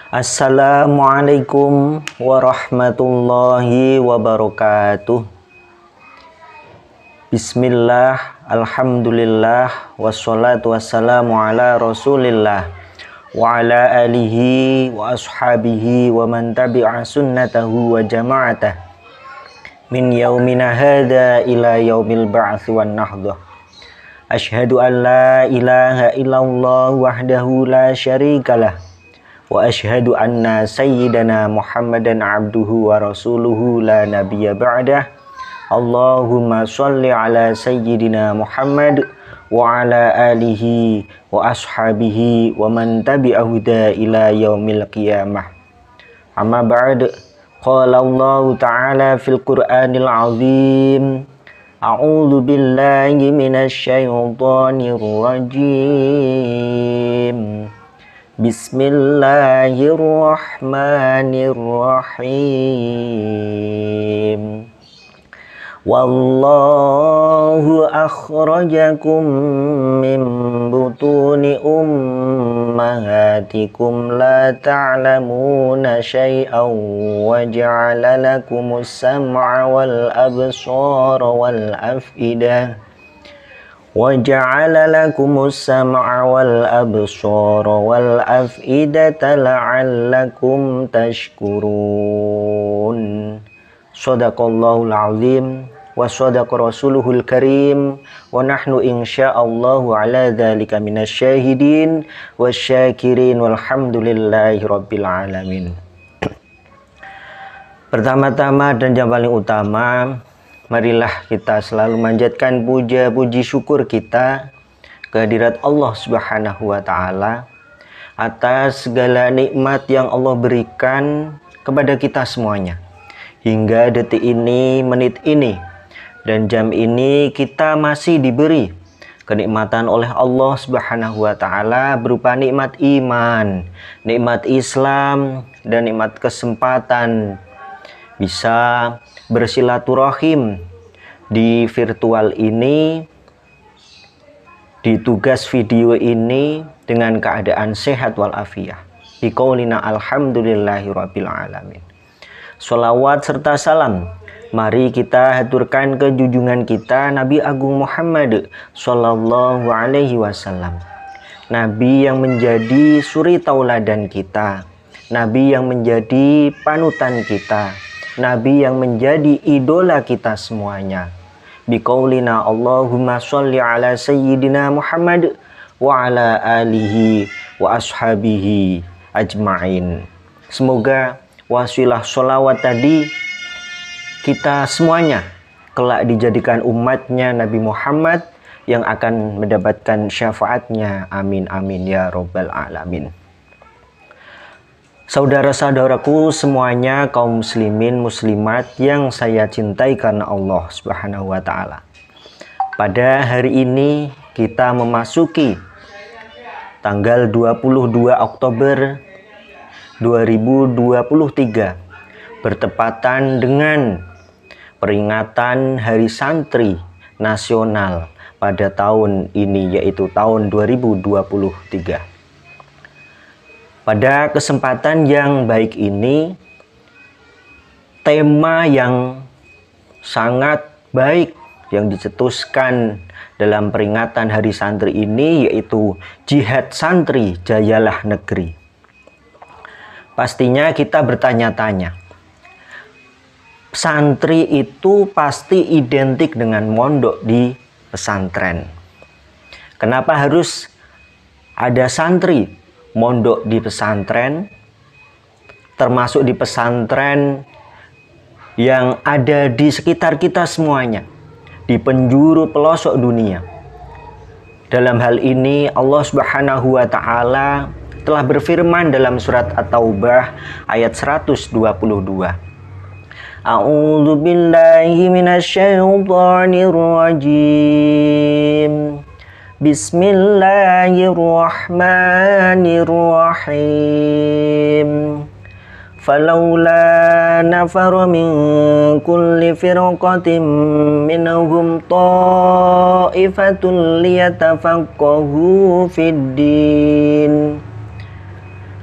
Assalamualaikum warahmatullahi wabarakatuh. Bismillah, alhamdulillah, wassalatu wassalamu ala rasulillah wa ala alihi wa ashabihi wa man tabi'a sunnatahu wa jama'atah min yaumina hadha ila yaumil ba'thi wan nahdah. Ashhadu an la ilaha illallah wahdahu la syarikalah wa ashhadu anna sayyidana Muhammadan abduhu wa rasuluhu la nabiyya ba'dah. Allahumma sholli ala sayyidina Muhammad wa ala alihi wa ashabihi wa man tabi'ahu da ila yaumil qiyamah. Amma ba'd. Qala Allah ta'ala fil Qur'anil azim. A'udzu billahi minasy syaithanir rajim. Bismillahirrahmanirrahim. Wallahu akhrajakum min butuni ummahatikum la ta'lamuna syai'an wa ja'ala lakumus sam'a wal absara wal af'idah وَجَعَلَ لَكُمُ السَّمْعَ وَالْأَبْصَارَ وَالْأَفْئِدَةَ لَعَلَّكُمْ تَشْكُرُونَ. Shadaqallahul azim wa shadaqa rasuluhul karim wa nahnu insyaallahu ala dzalika minasyahidin wasyakirin walhamdulillahi rabbil alamin. Pertama-tama dan yang paling utama, marilah kita selalu manjatkan puja-puji syukur kita kehadirat Allah Subhanahu wa Ta'ala atas segala nikmat yang Allah berikan kepada kita semuanya. Hingga detik ini, menit ini, dan jam ini kita masih diberi kenikmatan oleh Allah Subhanahu wa Ta'ala berupa nikmat iman, nikmat Islam, dan nikmat kesempatan bisa bersilaturahim di virtual ini, di tugas video ini dengan keadaan sehat walafiat. Biqaulina alhamdulillahi rabbil alamin. Sholawat serta salam mari kita haturkan ke junjungan kita Nabi Agung Muhammad Sallallahu Alaihi Wasallam, Nabi yang menjadi suri tauladan kita, Nabi yang menjadi panutan kita, Nabi yang menjadi idola kita semuanya. Biqaulina Allahumma sholli ala sayyidina Muhammad wa ala alihi wa ashabihi ajma'in. Semoga wasilah sholawat tadi kita semuanya kelak dijadikan umatnya Nabi Muhammad yang akan mendapatkan syafaatnya. Amin amin ya rabbal alamin. Saudara-saudaraku semuanya, kaum muslimin muslimat yang saya cintai karena Allah Subhanahu wa Ta'ala. Pada hari ini kita memasuki tanggal 22 Oktober 2023 bertepatan dengan peringatan Hari Santri Nasional pada tahun ini, yaitu tahun 2023. Pada kesempatan yang baik ini, tema yang sangat baik yang dicetuskan dalam peringatan Hari Santri ini yaitu Jihad Santri Jayalah Negeri. Pastinya kita bertanya-tanya, santri itu pasti identik dengan mondok di pesantren. Kenapa harus ada santri mondok di pesantren, termasuk di pesantren yang ada di sekitar kita semuanya, di penjuru pelosok dunia? Dalam hal ini Allah Subhanahu wa Ta'ala telah berfirman dalam surat At-Taubah ayat 122. A'udzu billahi minasyaitonir rajim. Bismillahirrahmanirrahim. Falaula nafara min kulli firqatin minhum ta'ifatun liyatafaqahu fid din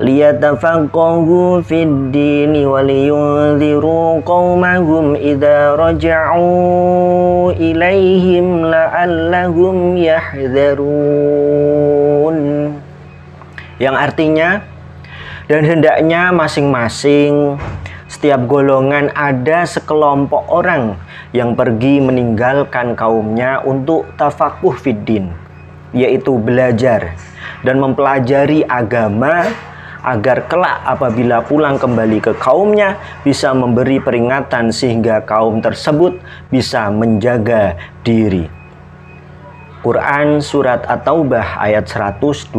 liyatafaqahu fid dini wa liyunziru qaumahum idza raja'u ilaihim la'allahum yahdzarun. Yang artinya, dan hendaknya masing-masing setiap golongan ada sekelompok orang yang pergi meninggalkan kaumnya untuk tafakuh fiddin, yaitu belajar dan mempelajari agama, agar kelak apabila pulang kembali ke kaumnya bisa memberi peringatan sehingga kaum tersebut bisa menjaga diri. Quran Surat At-Taubah ayat 122.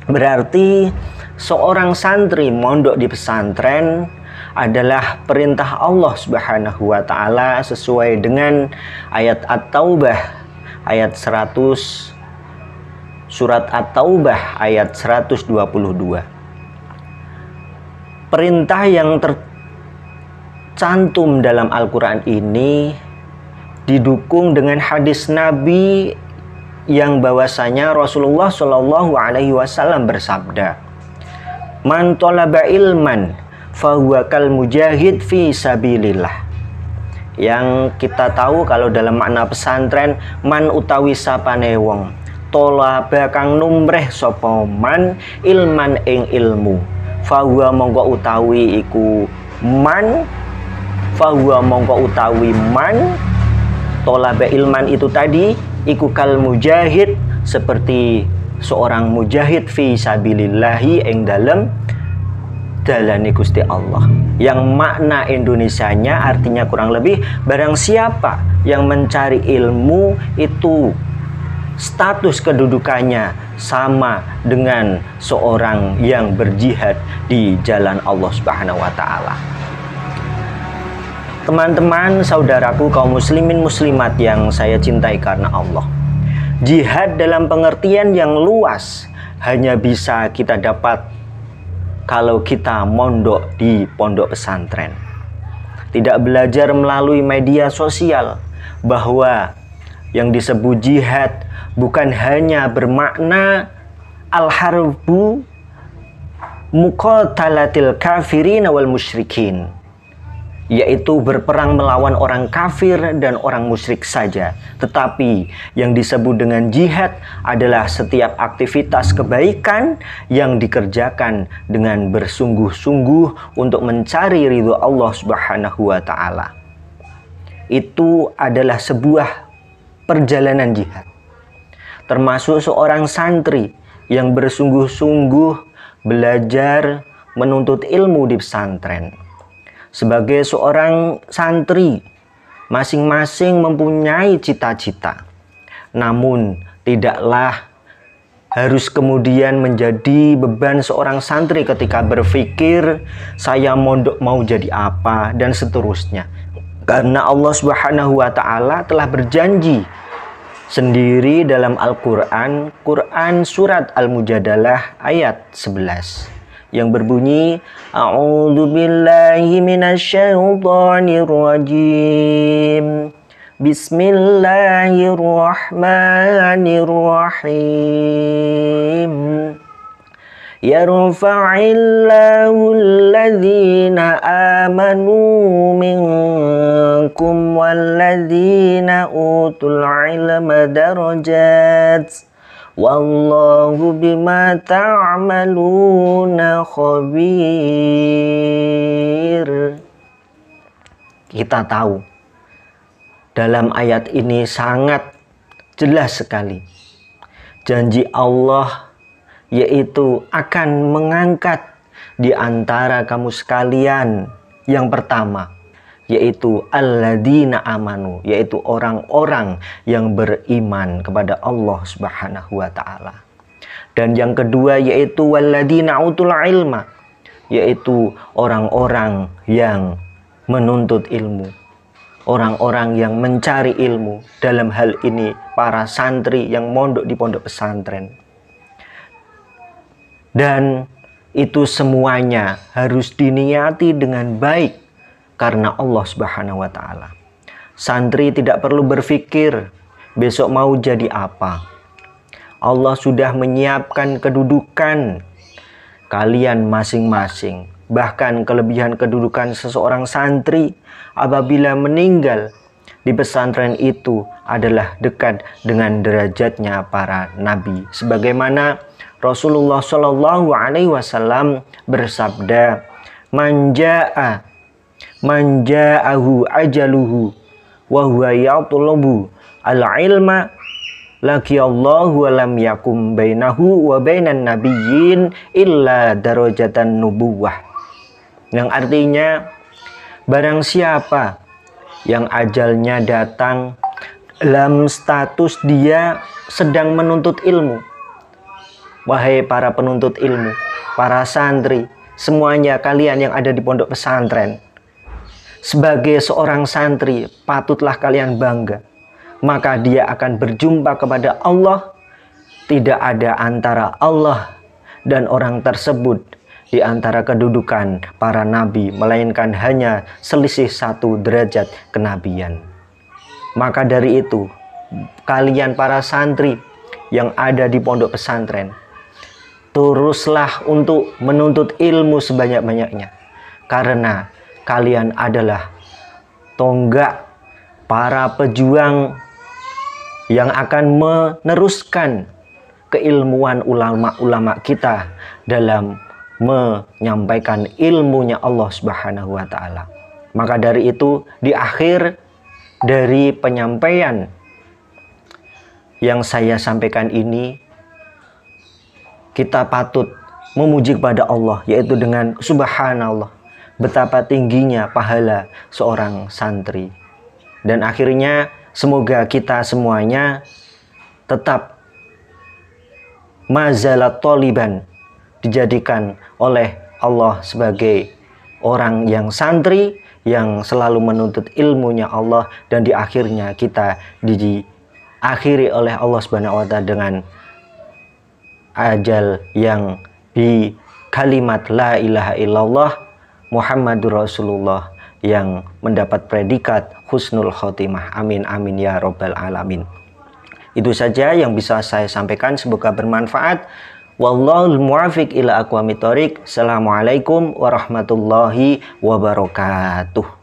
Berarti seorang santri mondok di pesantren adalah perintah Allah Subhanahu wa taala sesuai dengan ayat At-Taubah ayat 100, Surat At-Taubah ayat 122. Perintah yang tercantum dalam Al-Quran ini didukung dengan hadis Nabi yang bahwasanya Rasulullah Shallallahu Alaihi Wasallam bersabda, "Man tolaba ilman, fahuwa kal mujahid fi sabilillah." Yang kita tahu kalau dalam makna pesantren, man utawi sapane wong tolaba kang numreh sapa man ilman ing ilmu, fahuwa mongko utawi iku man, fahuwa mongko utawi man tolaba ilman itu tadi iku kal mujahid, seperti seorang mujahid fi sabilillahi ing dalem dalane Gusti Allah. Yang makna Indonesianya artinya kurang lebih, barang siapa yang mencari ilmu itu status kedudukannya sama dengan seorang yang berjihad di jalan Allah Subhanahu wa taala. Teman-teman, saudaraku kaum muslimin muslimat yang saya cintai karena Allah, jihad dalam pengertian yang luas hanya bisa kita dapat kalau kita mondok di pondok pesantren. Tidak belajar melalui media sosial, bahwa yang disebut jihad bukan hanya bermakna al-harbu muqatalatil kafirin wal musyrikin, yaitu berperang melawan orang kafir dan orang musyrik saja. Tetapi yang disebut dengan jihad adalah setiap aktivitas kebaikan yang dikerjakan dengan bersungguh-sungguh untuk mencari ridho Allah Subhanahu wa taala. Itu adalah sebuah perjalanan jihad. Termasuk seorang santri yang bersungguh-sungguh belajar menuntut ilmu di pesantren. Sebagai seorang santri, masing-masing mempunyai cita-cita. Namun, tidaklah harus kemudian menjadi beban seorang santri ketika berpikir, saya mondok mau jadi apa, dan seterusnya. Karena Allah Subhanahu wa ta'ala telah berjanji sendiri dalam Al-Quran, Quran Surat Al-Mujadalah ayat 11, yang berbunyi, A'udzu billahi minasyaitonir rajim. Bismillahirrahmanirrahim. Yarfa'illahu alladhina amanu minkum walladhina utul ilma darajat. Wallahu bima ta'maluna khabir. Kita tahu dalam ayat ini sangat jelas sekali janji Allah, yaitu akan mengangkat di antara kamu sekalian yang pertama, yaitu alladzina amanu, yaitu orang-orang yang beriman kepada Allah Subhanahu wa ta'ala. Dan yang kedua yaitu walladzina utul ilma, yaitu orang-orang yang menuntut ilmu, orang-orang yang mencari ilmu. Dalam hal ini para santri yang mondok di pondok pesantren. Dan itu semuanya harus diniati dengan baik karena Allah Subhanahu wa ta'ala. Santri tidak perlu berpikir besok mau jadi apa. Allah sudah menyiapkan kedudukan kalian masing-masing. Bahkan kelebihan kedudukan seseorang santri apabila meninggal di pesantren itu adalah dekat dengan derajatnya para nabi. Sebagaimana Rasulullah Shallallahu Alaihi Wasallam bersabda, manja'ahu ajaluhu wa huwa yatlubu al-ilma laqiyallahu wa lam yakum bainahu wa bainan nabiyyin illa darajatan nubuwah. Yang artinya, barang siapa yang ajalnya datang dalam status dia sedang menuntut ilmu. Wahai para penuntut ilmu, para santri, semuanya kalian yang ada di pondok pesantren, sebagai seorang santri patutlah kalian bangga. Maka dia akan berjumpa kepada Allah. Tidak ada antara Allah dan orang tersebut di antara kedudukan para nabi, melainkan hanya selisih 1 derajat kenabian. Maka dari itu, kalian para santri yang ada di pondok pesantren, teruslah untuk menuntut ilmu sebanyak-banyaknya, karena kalian adalah tonggak para pejuang yang akan meneruskan keilmuan ulama-ulama kita dalam menyampaikan ilmunya Allah Subhanahu wa Ta'ala. Maka dari itu, di akhir dari penyampaian yang saya sampaikan ini, kita patut memuji kepada Allah, yaitu dengan subhanallah, betapa tingginya pahala seorang santri. Dan akhirnya semoga kita semuanya tetap mazalat toliban, dijadikan oleh Allah sebagai orang yang santri, yang selalu menuntut ilmunya Allah, dan di akhirnya kita diakhiri oleh Allah Subhanahu wa Ta'ala dengan ajal yang di kalimat la ilaha illallah Muhammadur Rasulullah, yang mendapat predikat husnul khotimah. Amin amin ya robbal alamin. Itu saja yang bisa saya sampaikan, semoga bermanfaat. Wallahul muwaffiq ila aqwamit thoriq. Assalamualaikum warahmatullahi wabarakatuh.